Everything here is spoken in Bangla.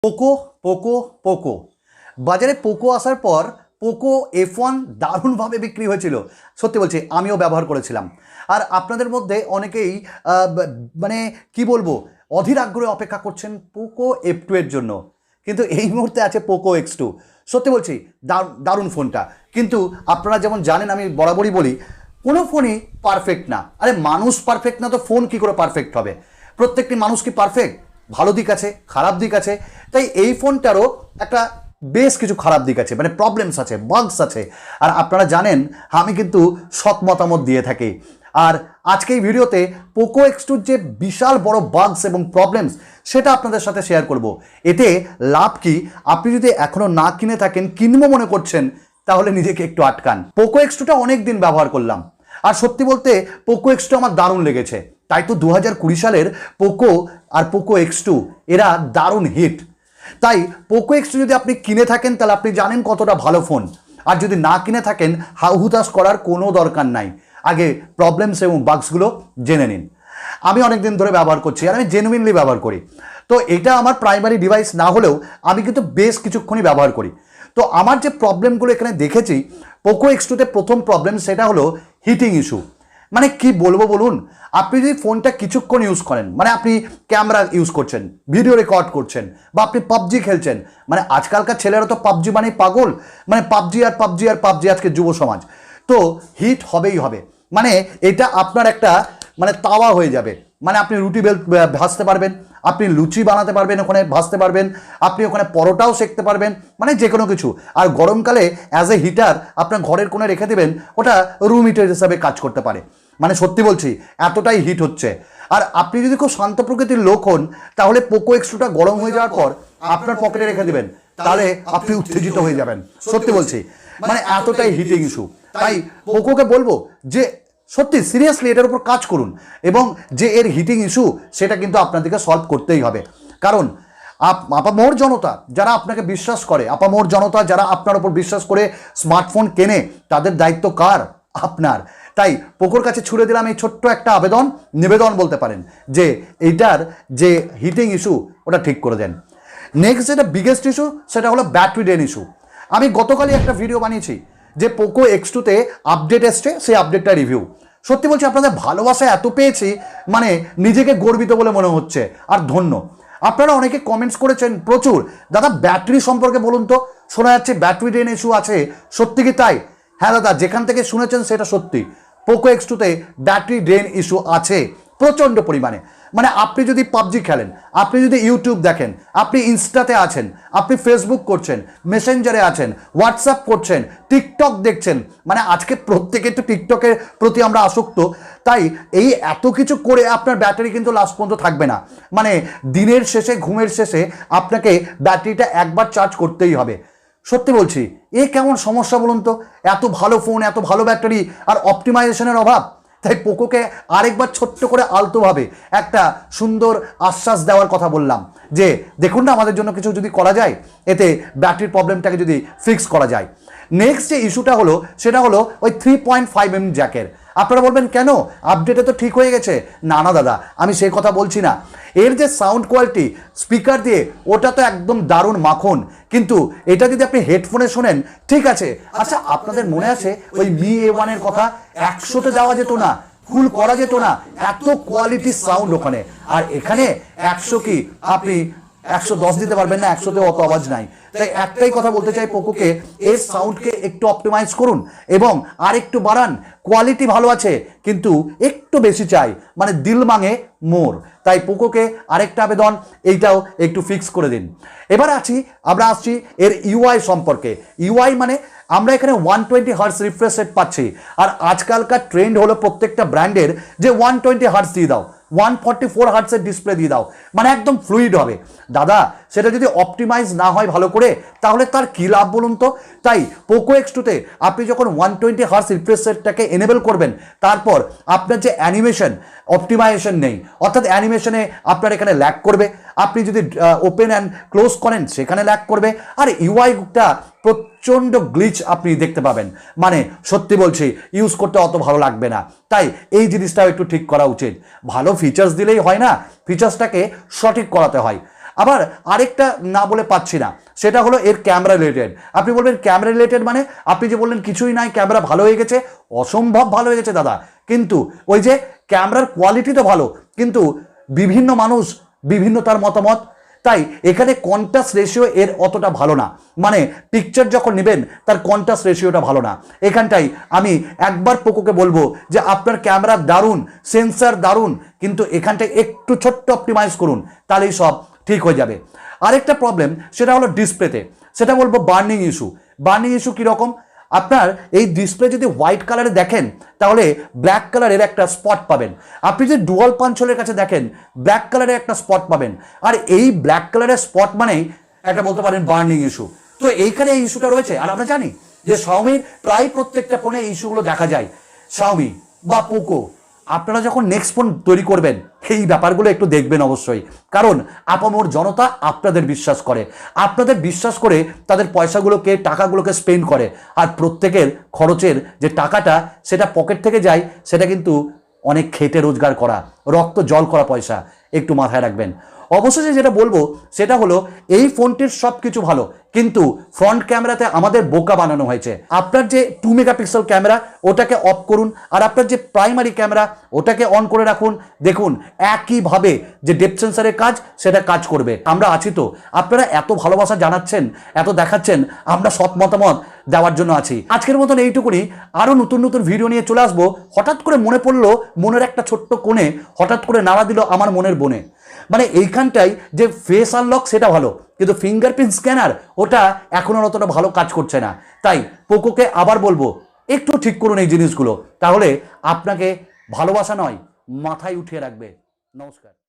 পোকো পোকো পোকো বাজারে পোকো আসার পর পোকো F1 দারুণভাবে বিক্রি হয়েছিল। সত্যি বলছি, আমিও ব্যবহার করেছিলাম। আর আপনাদের মধ্যে অনেকেই মানে কি বলবো, অধীর আগ্রহে অপেক্ষা করছেন পোকো F2 এর জন্য। কিন্তু এই মুহূর্তে আছে পোকো X2। সত্যি বলছি, দারুণ ফোনটা। কিন্তু আপনারা যেমন জানেন, আমি বরাবরই বলি, কোনো ফোনই পারফেক্ট না। আরে মানুষ পারফেক্ট না তো ফোন কি করে পারফেক্ট হবে? প্রত্যেকটি মানুষ কি পারফেক্ট? ভালো দিক আছে, খারাপ দিক আছে। তাই এই ফোনটারও একটা বেশ কিছু খারাপ দিক আছে, মানে প্রবলেমস আছে, বাগস আছে। আর আপনারা জানেন আমি কিন্তু সৎ মতামত দিয়ে থাকি। আর আজকে এই ভিডিওতে পোকো X2 যে বিশাল বড় বাগস এবং প্রবলেমস, সেটা আপনাদের সাথে শেয়ার করব। এতে লাভ কি? আপনি যদি এখনও না কিনে থাকেন, কিনবো মনে করছেন, তাহলে নিজেকে একটু আটকান। পোকো X2টা অনেক দিন ব্যবহার করলাম, আর সত্যি বলতে পোকো X2 আমার দারুণ লেগেছে। তাই তো 2020 সালের পোকো আর পোকো X2 এরা দারুণ হিট। তাই পোকো X2 যদি আপনি কিনে থাকেন, তাহলে আপনি জানেন কতটা ভালো ফোন। আর যদি না কিনে থাকেন, হাউহুতাশ করার কোনো দরকার নাই। আগে প্রবলেমস এবং বাগসগুলো জেনে নিন। আমি অনেক দিন ধরে ব্যবহার করছি, আর আমি জেনুইনলি ব্যবহার করি। তো এটা আমার প্রাইমারি ডিভাইস না হলেও আমি কিন্তু বেশ কিছুক্ষণই ব্যবহার করি। তো আমার যে প্রবলেমগুলো এখানে দেখেছি পোকো X2তে, প্রথম প্রবলেম সেটা হলো হিটিং ইস্যু। মানে কি বলবো বলুন, আপনি যদি ফোনটা কিছুক্ষণ ইউজ করেন, মানে আপনি ক্যামেরা ইউজ করছেন, ভিডিও রেকর্ড করছেন, বা আপনি পাবজি খেলছেন, মানে আজকালকার ছেলেরা তো পাবজি মানে পাগল, মানে পাবজি আর পাবজি আর পাবজি, আজকে যুব সমাজ। তো হিট হবেই হবে। মানে এটা আপনার একটা মানে তাওয়া হয়ে যাবে। মানে আপনি রুটি ভাজতে পারবেন, আপনি লুচি বানাতে পারবেন, ওখানে ভাজতে পারবেন, আপনি ওখানে পরোটাও সেঁকতে পারবেন, মানে যে কোনো কিছু। আর গরমকালে অ্যাজ এ হিটার আপনার ঘরের কোণে রেখে দেবেন, ওটা রুম হিটার হিসাবে কাজ করতে পারে। মানে সত্যি বলছি, এতটাই হিট হচ্ছে। আর আপনি যদি খুব শান্ত প্রকৃতির লোক হন, তাহলে পোকো X2টা গরম হয়ে যাওয়ার পর আপনার পকেটে রেখে দেবেন, তাহলে আপনি উত্তেজিত হয়ে যাবেন। সত্যি বলছি, মানে এতটাই হিটিং ইস্যু। তাই পোকোকে বলবো যে সত্যি সিরিয়াসলি এটার উপর কাজ করুন, এবং যে এর হিটিং ইস্যু সেটা কিন্তু আপনাদেরকে সলভ করতেই হবে। কারণ আপামর জনতা যারা আপনাকে বিশ্বাস করে, আপামর জনতা যারা আপনার উপর বিশ্বাস করে স্মার্টফোন কেনে, তাদের দায়িত্ব কার? আপনার। তাই পোকোর কাছে ছুড়ে দিলাম এই ছোট্ট একটা নিবেদন বলতে পারেন, যে এইটার যে হিটিং ইস্যু ওটা ঠিক করে দেন। নেক্সট যেটা বিগেস্ট ইস্যু, সেটা হলো ব্যাটারি ড্রেন ইস্যু। আমি গতকালই একটা ভিডিও বানিয়েছি যে পোকো X2তে আপডেট এসছে, সেই আপডেটটা রিভিউ। সত্যি বলছি, আপনাদের ভালোবাসা এত পেয়েছি, মানে নিজেকে গর্বিত বলে মনে হচ্ছে, আর ধন্য। আপনারা অনেকে কমেন্টস করেছেন প্রচুর, দাদা ব্যাটারি সম্পর্কে বলুন তো, শোনা যাচ্ছে ব্যাটারি ড্রেন ইস্যু আছে, সত্যি কি তাই? হ্যাঁ দাদা, যেখান থেকে শুনেছেন সেটা সত্যি। পোকো X2তে ব্যাটারি ড্রেন ইস্যু আছে প্রচণ্ড পরিমাণে। মানে আপনি যদি পাবজি খেলেন, আপনি যদি ইউটিউব দেখেন, আপনি ইনস্টাতে আছেন, আপনি ফেসবুক করছেন, মেসেঞ্জারে আছেন, হোয়াটসঅ্যাপ করছেন, টিকটক দেখছেন, মানে আজকে প্রত্যেকে তো টিকটকের প্রতি আমরা আসক্ত। তাই এই এত কিছু করে আপনার ব্যাটারি কিন্তু লাস্ট পর্যন্ত থাকবে না। মানে দিনের শেষে, ঘুমের শেষে আপনাকে ব্যাটারিটা একবার চার্জ করতেই হবে। সত্যি বলছি, এ কেমন সমস্যা বলুন তো? এত ভালো ফোন, এত ভালো ব্যাটারি, আর অপটিমাইজেশনের অভাব। তাই পোকোকে আরেকবার ছোট্ট করে আলতোভাবে একটা সুন্দর আশ্বাস দেওয়ার কথা বললাম, যে দেখুন না, আমাদের জন্য কিছু যদি করা যায়, এতে ব্যাটারির প্রবলেমটাকে যদি ফিক্স করা যায়। নেক্সট যে ইস্যুটা হলো, সেটা হলো ওই 3.5mm জ্যাকের। আপনারা বলবেন কেন, আপডেটে তো ঠিক হয়ে গেছে। না না দাদা, আমি সেই কথা বলছি না। এর যে সাউন্ড কোয়ালিটি স্পিকার দিয়ে, ওটা তো একদম দারুণ মাখন। কিন্তু এটা যদি আপনি হেডফোনে শোনেন, ঠিক আছে। আচ্ছা, আপনাদের মনে আছে ওই Mi A1-এর কথা? 100তে যাওয়া যেত না, ফুল করা যেত না, এত কোয়ালিটি সাউন্ড ওখানে। আর এখানে 100 কি, আপনি 110 দিতে পারবেন না, 100তে অত আওয়াজ নাই। তাই একটাই কথা বলতে চাই পোকোকে, এর সাউন্ডকে একটু অপটিমাইজ করুন এবং আর একটু বাড়ান। কোয়ালিটি ভালো আছে, কিন্তু একটু বেশি চাই, মানে দিল মাঙে মোর। তাই পোকোকে আরেকটা আবেদন, এইটাও একটু ফিক্স করে দিন। এবার আমরা আসছি এর ইউআই সম্পর্কে। ইউআই মানে আমরা এখানে 120 হার্টস রিফ্রেশ রেট পাচ্ছি, আর আজকালকার ট্রেন্ড হলো প্রত্যেকটা ব্র্যান্ডের যে 120 হার্টস দিয়ে দাও, 144 হার্টসের ডিসপ্লে দিয়ে দাও, মানে একদম ফ্লুইড হবে। দাদা, সেটা যদি অপটিমাইজ না হয় ভালো করে, তাহলে তার কী লাভ বলুন তো? তাই পোকো X2তে আপনি যখন 120 হার্টস রিফ্রেশ রেটটাকে এনেবল করবেন, তারপর আপনার যে অ্যানিমেশন, অপটিমাইজেশন নেই, অর্থাৎ অ্যানিমেশনে আপনার এখানে ল্যাগ করবে। আপনি যদি ওপেন অ্যান্ড ক্লোজ করেন, সেখানে ল্যাগ করবে। আর ইউআইটা প্রচণ্ড গ্লিচ আপনি দেখতে পাবেন। মানে সত্যি বলছি, ইউজ করতে অত ভালো লাগবে না। তাই এই জিনিসটাও একটু ঠিক করা উচিত। ভালো ফিচার্স দিলেই হয় না, ফিচার্সটাকে সঠিক করাতে হয়। আবার আরেকটা না বলে পাচ্ছি না, সেটা হলো এর ক্যামেরা রিলেটেড। আপনি বলবেন ক্যামেরা রিলেটেড মানে? আপনি যে বললেন কিছুই নাই, ক্যামেরা ভালো হয়ে গেছে, অসম্ভব ভালো হয়ে গেছে দাদা। কিন্তু ওই যে ক্যামেরার কোয়ালিটি তো ভালো, কিন্তু বিভিন্ন মানুষ বিভিন্ন তার মতামত, তাই এখানে কন্ট্রাস্ট রেশিও এর অতটা ভালো না, মানে পিকচার যখন নেবেন তার কন্ট্রাস্ট রেশিওটা ভালো না। এখানটাই আমি একবার পোকোকে বলবো যে আপনার ক্যামেরা দারুণ, সেন্সার দারুণ, কিন্তু এখানটায় একটু ছোট্ট অপটিমাইজ করুন, তাহলেই সব ঠিক হয়ে যাবে। আরেকটা প্রবলেম সেটা হলো ডিসপ্লেতে, সেটা বলবো বার্নিং ইস্যু। বার্নিং ইস্যু কীরকম? আপনার এই ডিসপ্লে যদি হোয়াইট কালারে দেখেন তাহলে ব্ল্যাক কালারের একটা স্পট পাবেন। আপনি যদি ডুয়াল পাঞ্চ হোলের কাছে দেখেন ব্ল্যাক কালারের একটা স্পট পাবেন। আর এই ব্ল্যাক কালারের স্পট মানেই একটা বলতে পারেন বার্নিং ইস্যু। তো এইখানে এই ইস্যুটা রয়েছে। আর আমরা জানি যে শাওমির প্রায় প্রত্যেকটা ফোনে এই ইস্যুগুলো দেখা যায়। শাওমি বা পোকো, আপনারা যখন নেক্সট ফোন তৈরি করবেন এই ব্যাপারগুলো একটু দেখবেন অবশ্যই, কারণ আপামর জনতা আপনাদের বিশ্বাস করে, আপনাদের বিশ্বাস করে তাদের পয়সাগুলোকে, টাকাগুলোকে স্পেন্ড করে। আর প্রত্যেকের খরচের যে টাকাটা সেটা পকেট থেকে যায়, সেটা কিন্তু অনেক খেটে রোজগার করা, রক্ত জল করা পয়সা, একটু মাথায় রাখবেন। অবশেষে যেটা বলবো সেটা হলো এই ফোনটির সব কিছু ভালো, কিন্তু ফ্রন্ট ক্যামেরাতে আমাদের বোকা বানানো হয়েছে। আপনার যে 2 মেগাপিক্সেল ক্যামেরা ওটাকে অফ করুন, আর আপনার যে প্রাইমারি ক্যামেরা ওটাকে অন করে রাখুন। দেখুন একইভাবে যে ডেপথ সেন্সারের কাজ সেটা কাজ করবে। আমরা আছি তো, আপনারা এত ভালোবাসা জানাচ্ছেন, এত দেখাচ্ছেন, আমরা সৎ মতামত দেওয়ার জন্য আছি। আজকের মতন এইটুকুনি, আরও নতুন নতুন ভিডিও নিয়ে চলে আসবো। হঠাৎ করে মনে পড়লো, মনের একটা ছোট্ট কোণে হঠাৎ করে নাড়া দিল আমার মনের বনে, মানে এইখানটাই যে ফেস আনলক সেটা ভালো, কিন্তু ফিঙ্গারপ্রিন্ট স্ক্যানার ওটা এখন আর অতটা ভালো কাজ করছে না। তাই পোকোকে আবার বলবো একটু ঠিক করুন এই জিনিসগুলো, তাহলে আপনাকে ভালোবাসা নয় মাথায় উঠিয়ে রাখবে। নমস্কার।